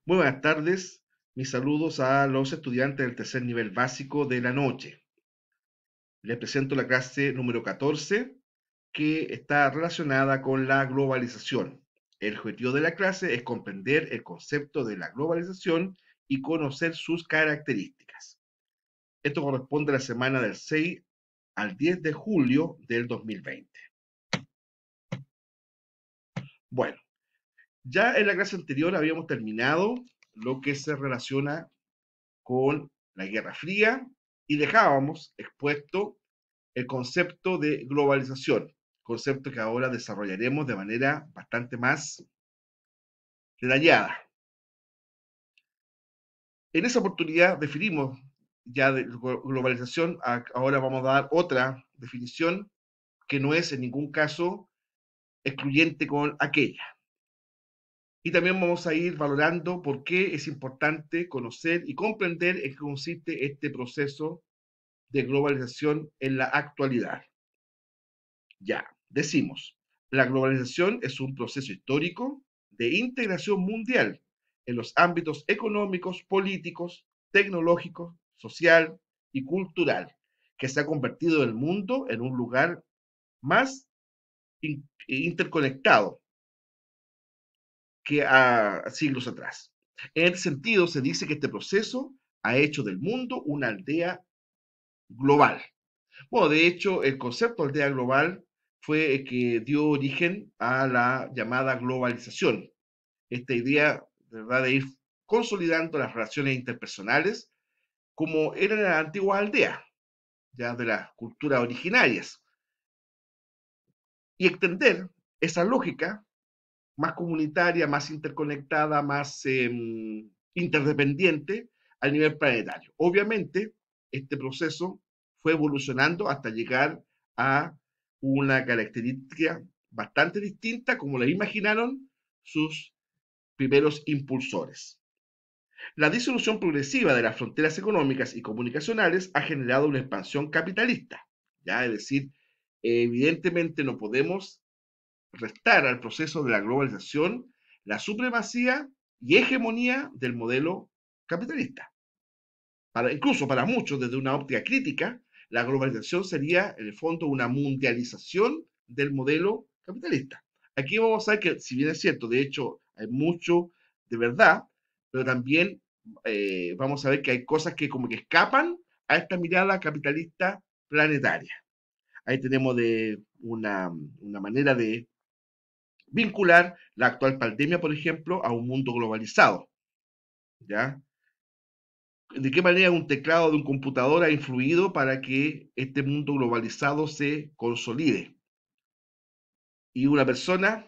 Muy buenas tardes. Mis saludos a los estudiantes del tercer nivel básico de la noche. Les presento la clase número 14 que está relacionada con la globalización. El objetivo de la clase es comprender el concepto de la globalización y conocer sus características. Esto corresponde a la semana del 6 al 10 de julio del 2020. Bueno, ya en la clase anterior habíamos terminado lo que se relaciona con la Guerra Fría y dejábamos expuesto el concepto de globalización, concepto que ahora desarrollaremos de manera bastante más detallada. En esa oportunidad definimos ya de globalización, ahora vamos a dar otra definición que no es en ningún caso excluyente con aquella. Y también vamos a ir valorando por qué es importante conocer y comprender en qué consiste este proceso de globalización en la actualidad. Ya, decimos, la globalización es un proceso histórico de integración mundial en los ámbitos económicos, políticos, tecnológicos, social y cultural, que se ha convertido el mundo en un lugar más interconectado que a siglos atrás. En este sentido, se dice que este proceso ha hecho del mundo una aldea global. Bueno, de hecho, el concepto de aldea global fue el que dio origen a la llamada globalización. Esta idea, ¿verdad?, de ir consolidando las relaciones interpersonales como eran las antiguas aldeas, ya de las culturas originarias, y extender esa lógica más comunitaria, más interconectada, más interdependiente a nivel planetario. Obviamente, este proceso fue evolucionando hasta llegar a una característica bastante distinta, como la imaginaron sus primeros impulsores. La disolución progresiva de las fronteras económicas y comunicacionales ha generado una expansión capitalista, ¿ya? Es decir, evidentemente no podemos restar al proceso de la globalización la supremacía y hegemonía del modelo capitalista. Incluso para muchos, desde una óptica crítica, la globalización sería, en el fondo, una mundialización del modelo capitalista. Aquí vamos a ver que, si bien es cierto, de hecho, hay mucho de verdad, pero también vamos a ver que hay cosas que como que escapan a esta mirada capitalista planetaria. Ahí tenemos de una manera de vincular la actual pandemia, por ejemplo, a un mundo globalizado. ¿Ya? ¿De qué manera un teclado de un computador ha influido para que este mundo globalizado se consolide? Y una persona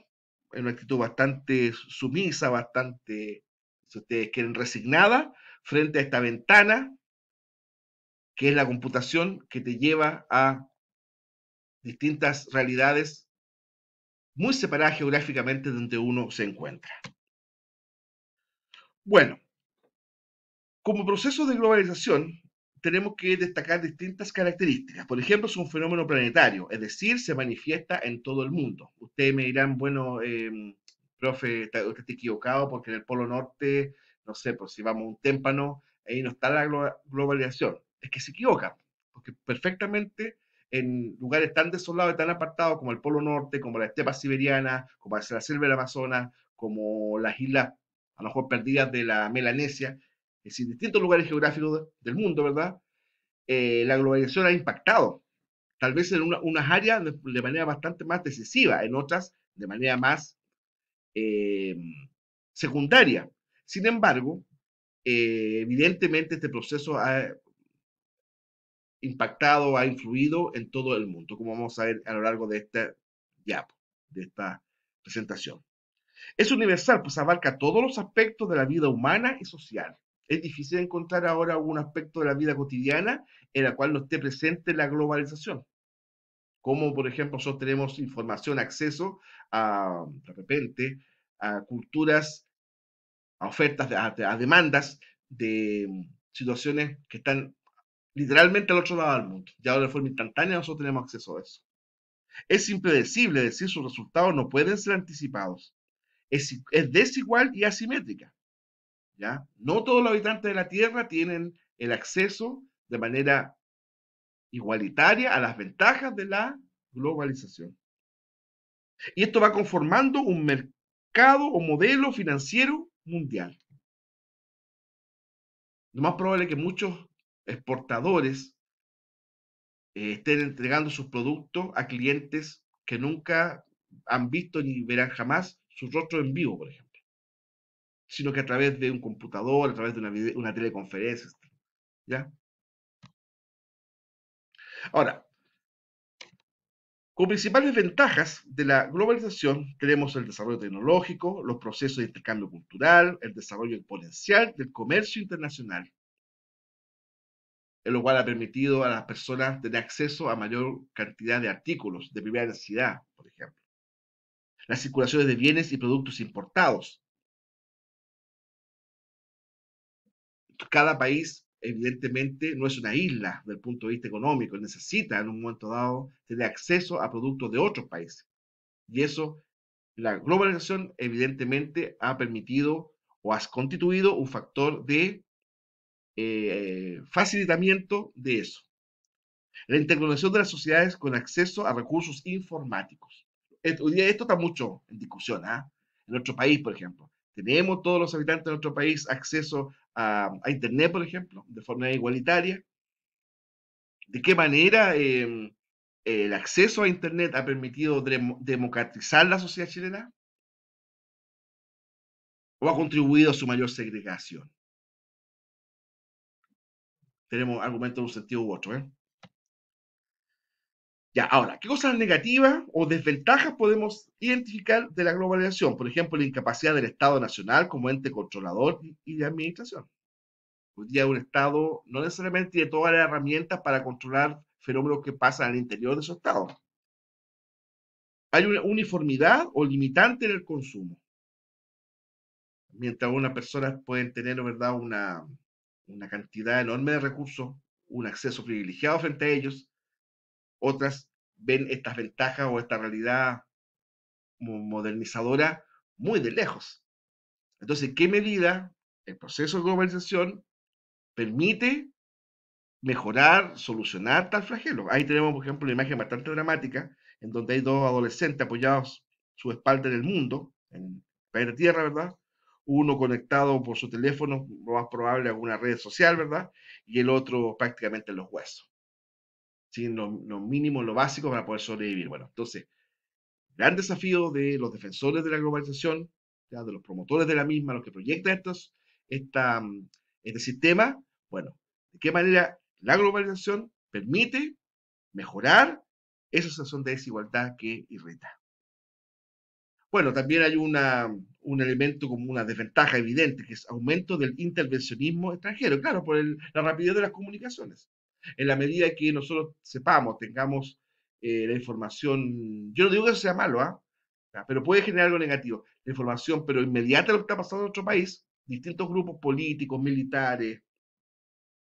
en una actitud bastante sumisa, bastante, si ustedes quieren, resignada, frente a esta ventana, que es la computación que te lleva a distintas realidades muy separadas geográficamente donde uno se encuentra. Bueno, como proceso de globalización, tenemos que destacar distintas características. Por ejemplo, es un fenómeno planetario, es decir, se manifiesta en todo el mundo. Ustedes me dirán, bueno, profe, usted está equivocado porque en el Polo Norte, no sé, pues si vamos a un témpano, ahí no está la globalización. Es que se equivoca, porque perfectamente en lugares tan desolados y tan apartados como el Polo Norte, como la estepa siberiana, como la selva del Amazonas, como las islas a lo mejor perdidas de la Melanesia, es decir, distintos lugares geográficos del mundo, ¿verdad? La globalización ha impactado, tal vez en unas áreas de manera bastante más decisiva, en otras de manera más eh, secundaria. Sin embargo, evidentemente este proceso ha impactado, ha influido en todo el mundo, como vamos a ver a lo largo de de esta presentación. Es universal, pues abarca todos los aspectos de la vida humana y social. Es difícil encontrar ahora un aspecto de la vida cotidiana en la cual no esté presente la globalización. Como, por ejemplo, nosotros tenemos información, acceso de repente, a culturas, a ofertas, a demandas de situaciones que están literalmente al otro lado del mundo. Ya de forma instantánea nosotros tenemos acceso a eso. Es impredecible, es decir, sus resultados no pueden ser anticipados. Es desigual y asimétrica. ¿ya? No todos los habitantes de la Tierra tienen el acceso de manera igualitaria a las ventajas de la globalización. Y esto va conformando un mercado o modelo financiero mundial. Lo más probable es que muchos exportadores estén entregando sus productos a clientes que nunca han visto ni verán jamás su rostro en vivo, por ejemplo, sino que a través de un computador, a través de una teleconferencia, ¿ya? Ahora, como principales ventajas de la globalización tenemos el desarrollo tecnológico, los procesos de intercambio cultural, el desarrollo exponencial del comercio internacional, en lo cual ha permitido a las personas tener acceso a mayor cantidad de artículos de primera necesidad, por ejemplo. Las circulaciones de bienes y productos importados. Cada país, evidentemente, no es una isla desde el punto de vista económico, necesita en un momento dado tener acceso a productos de otros países. Y eso, la globalización, evidentemente, ha permitido o ha constituido un factor de facilitamiento de eso. La interconexión de las sociedades con acceso a recursos informáticos. Hoy día esto está mucho en discusión, ¿eh? En nuestro país, por ejemplo. ¿Tenemos todos los habitantes de nuestro país acceso a Internet, por ejemplo, de forma igualitaria? ¿De qué manera el acceso a Internet ha permitido democratizar la sociedad chilena? ¿O ha contribuido a su mayor segregación? Tenemos argumentos en un sentido u otro, ¿eh? Ya, ahora, ¿qué cosas negativas o desventajas podemos identificar de la globalización? Por ejemplo, la incapacidad del Estado nacional como ente controlador y de administración. Hoy día un Estado no necesariamente tiene todas las herramientas para controlar fenómenos que pasan al interior de su Estado. Hay una uniformidad o limitante en el consumo. Mientras unas personas pueden tener, ¿verdad?, una cantidad enorme de recursos, un acceso privilegiado frente a ellos, otras ven estas ventajas o esta realidad modernizadora muy de lejos. Entonces, ¿en qué medida el proceso de globalización permite mejorar, solucionar tal flagelo? Ahí tenemos, por ejemplo, una imagen bastante dramática en donde hay dos adolescentes apoyados su espalda en el mundo, en el planeta Tierra, ¿verdad? Uno conectado por su teléfono, lo más probable a alguna red social, ¿verdad? Y el otro prácticamente en los huesos. Sin lo mínimo, lo básico para poder sobrevivir. Bueno, entonces, gran desafío de los defensores de la globalización, ¿ya?, de los promotores de la misma, los que proyectan este sistema. Bueno, ¿de qué manera la globalización permite mejorar esa situación de desigualdad que irrita? Bueno, también hay un elemento como una desventaja evidente, que es aumento del intervencionismo extranjero, claro, por la rapidez de las comunicaciones. En la medida que nosotros sepamos, tengamos la información, yo no digo que eso sea malo, ¿ah? Pero puede generar algo negativo. La información, pero inmediata de lo que está pasando en otro país, distintos grupos políticos, militares,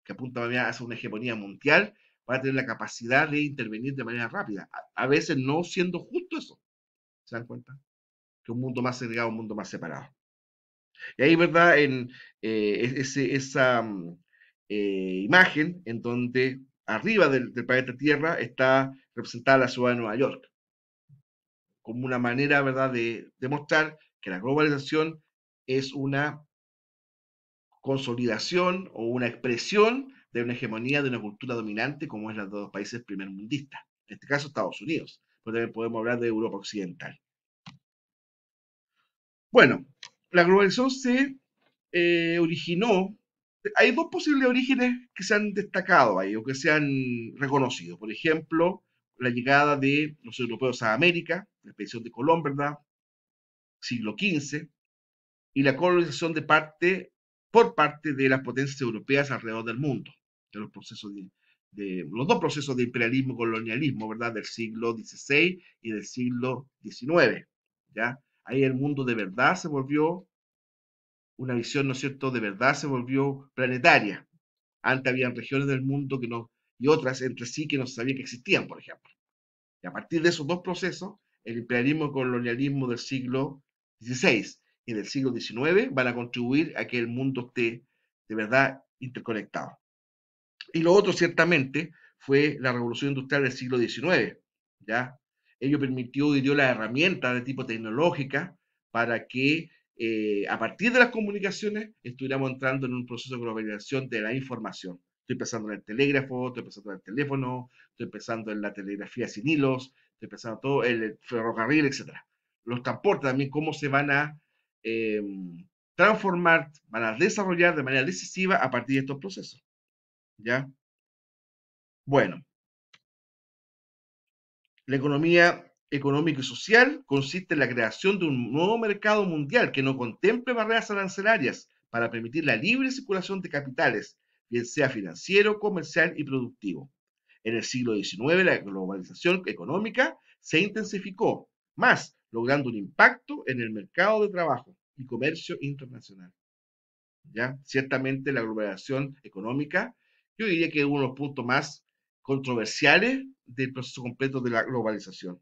que apuntan a una hegemonía mundial, van a tener la capacidad de intervenir de manera rápida. A veces no siendo justo eso. ¿Se dan cuenta? Que un mundo más segregado, un mundo más separado. Y ahí, ¿verdad? En esa imagen en donde arriba del planeta Tierra está representada la ciudad de Nueva York, como una manera, ¿verdad?, de demostrar que la globalización es una consolidación o una expresión de una hegemonía de una cultura dominante como es la de los países primermundistas, en este caso Estados Unidos, pero también podemos hablar de Europa Occidental. Bueno, la globalización se originó, hay dos posibles orígenes que se han destacado ahí o que se han reconocido. Por ejemplo, la llegada de los europeos a América, la expedición de Colón, ¿verdad? Siglo XV, y la colonización por parte de las potencias europeas alrededor del mundo, de los procesos los dos procesos de imperialismo y colonialismo, ¿verdad? Del siglo XVI y del siglo XIX, ¿ya? Ahí el mundo de verdad se volvió una visión, ¿no es cierto?, de verdad se volvió planetaria. Antes habían regiones del mundo que no, y otras entre sí que no se sabía que existían, por ejemplo. Y a partir de esos dos procesos, el imperialismo y colonialismo del siglo XVI y del siglo XIX van a contribuir a que el mundo esté de verdad interconectado. Y lo otro, ciertamente, fue la revolución industrial del siglo XIX, ¿ya? Ello permitió y dio las herramientas de tipo tecnológica para que a partir de las comunicaciones estuviéramos entrando en un proceso de globalización de la información. Estoy pensando en el telégrafo, estoy pensando en el teléfono, estoy pensando en la telegrafía sin hilos, estoy pensando en todo el ferrocarril, etcétera. Los transportes también, cómo se van a eh, transformar, van a desarrollar de manera decisiva a partir de estos procesos, ¿ya? Bueno, la economía económica y social consiste en la creación de un nuevo mercado mundial que no contemple barreras arancelarias para permitir la libre circulación de capitales, bien sea financiero, comercial y productivo. En el siglo XIX, la globalización económica se intensificó, más logrando un impacto en el mercado de trabajo y comercio internacional. ¿Ya? Ciertamente la globalización económica, yo diría que es uno de los puntos más controversiales del proceso completo de la globalización.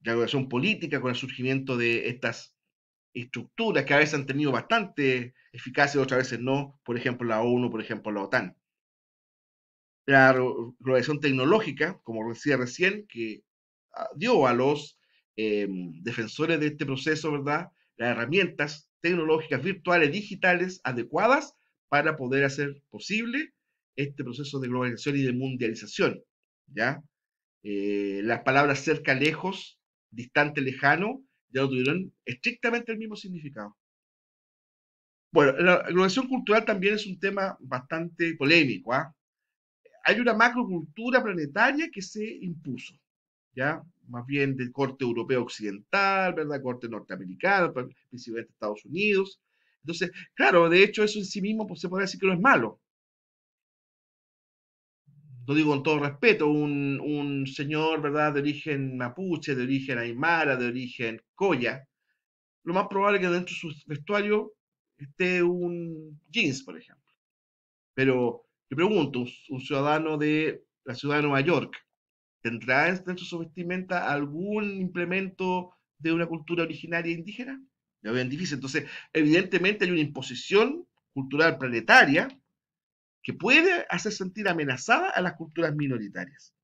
La globalización política con el surgimiento de estas estructuras que a veces han tenido bastante eficacia, otras veces no, por ejemplo la ONU, por ejemplo la OTAN. La globalización tecnológica, como decía recién, que dio a los defensores de este proceso, ¿verdad? Las herramientas tecnológicas, virtuales, digitales, adecuadas para poder hacer posible este proceso de globalización y de mundialización, ¿ya? Las palabras cerca, lejos, distante, lejano, ya no tuvieron estrictamente el mismo significado. Bueno, la globalización cultural también es un tema bastante polémico, ¿ah? Hay una macrocultura planetaria que se impuso, ¿ya? Más bien del corte europeo occidental, ¿verdad? Corte norteamericano, principalmente Estados Unidos. Entonces, claro, de hecho eso en sí mismo pues, se puede decir que no es malo. Lo digo con todo respeto, un señor, ¿verdad? De origen mapuche, de origen aymara, de origen coya, lo más probable es que dentro de su vestuario esté un jeans, por ejemplo. Pero yo pregunto, un ciudadano de la ciudad de Nueva York, ¿tendrá dentro de su vestimenta algún implemento de una cultura originaria indígena? Lo ven difícil. Entonces, evidentemente hay una imposición cultural planetaria que puede hacer sentir amenazada a las culturas minoritarias.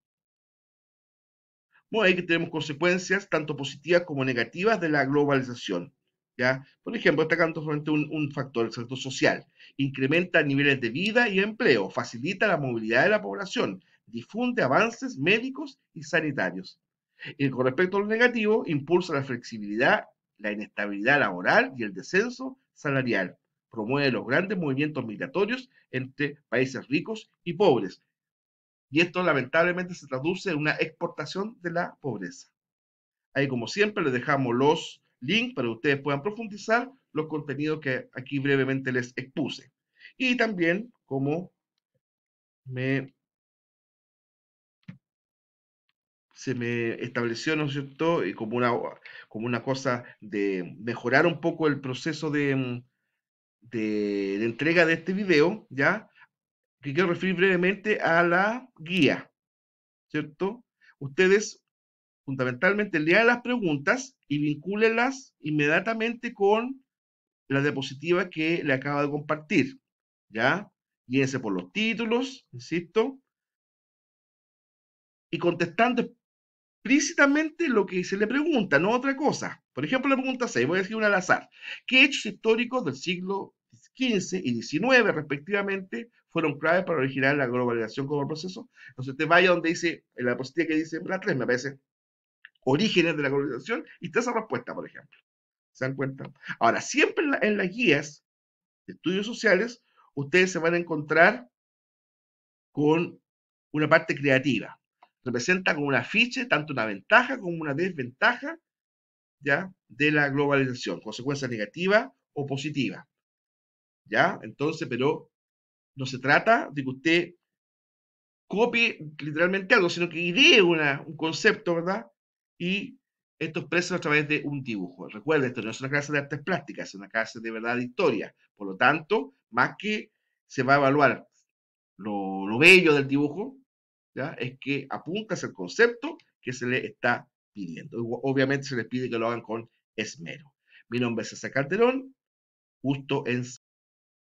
Bueno, ahí que tenemos consecuencias tanto positivas como negativas de la globalización. ¿Ya? Por ejemplo, destacando solamente un factor, el sector social. Incrementa niveles de vida y empleo, facilita la movilidad de la población, difunde avances médicos y sanitarios. Y con respecto a lo negativo, impulsa la flexibilidad, la inestabilidad laboral y el descenso salarial. Promueve los grandes movimientos migratorios entre países ricos y pobres. Y esto lamentablemente se traduce en una exportación de la pobreza. Ahí, como siempre, les dejamos los links para que ustedes puedan profundizar los contenidos que aquí brevemente les expuse. Y también, como me se me estableció, ¿no es cierto? Y como una cosa de mejorar un poco el proceso de entrega de este video, ¿ya? Que quiero referir brevemente a la guía, ¿cierto? Ustedes fundamentalmente lean las preguntas y vincúlenlas inmediatamente con la diapositiva que le acabo de compartir, ¿ya? Guíense por los títulos, insisto, y contestando explícitamente lo que se le pregunta, no otra cosa. Por ejemplo, la pregunta 6, voy a decir una al azar. ¿Qué hechos históricos del siglo XV y XIX, respectivamente, fueron claves para originar la globalización como proceso? Entonces, usted vaya donde dice, en la diapositiva que dice la 3, me parece, orígenes de la globalización, y está esa respuesta, por ejemplo. ¿Se dan cuenta? Ahora, siempre en las guías de estudios sociales, ustedes se van a encontrar con una parte creativa. Representa como un afiche tanto una ventaja como una desventaja, ¿ya? De la globalización, consecuencias negativas o positivas, ¿ya? Entonces, pero no se trata de que usted copie literalmente algo, sino que idee un concepto, ¿verdad? Y esto expresa a través de un dibujo. Recuerden, esto no es una clase de artes plásticas, es una clase de verdad de historia. Por lo tanto, más que se va a evaluar lo bello del dibujo, ¿ya? Es que apunta hacia el concepto que se le está pidiendo. Obviamente se les pide que lo hagan con esmero. Mi nombre es César Calderón, gusto en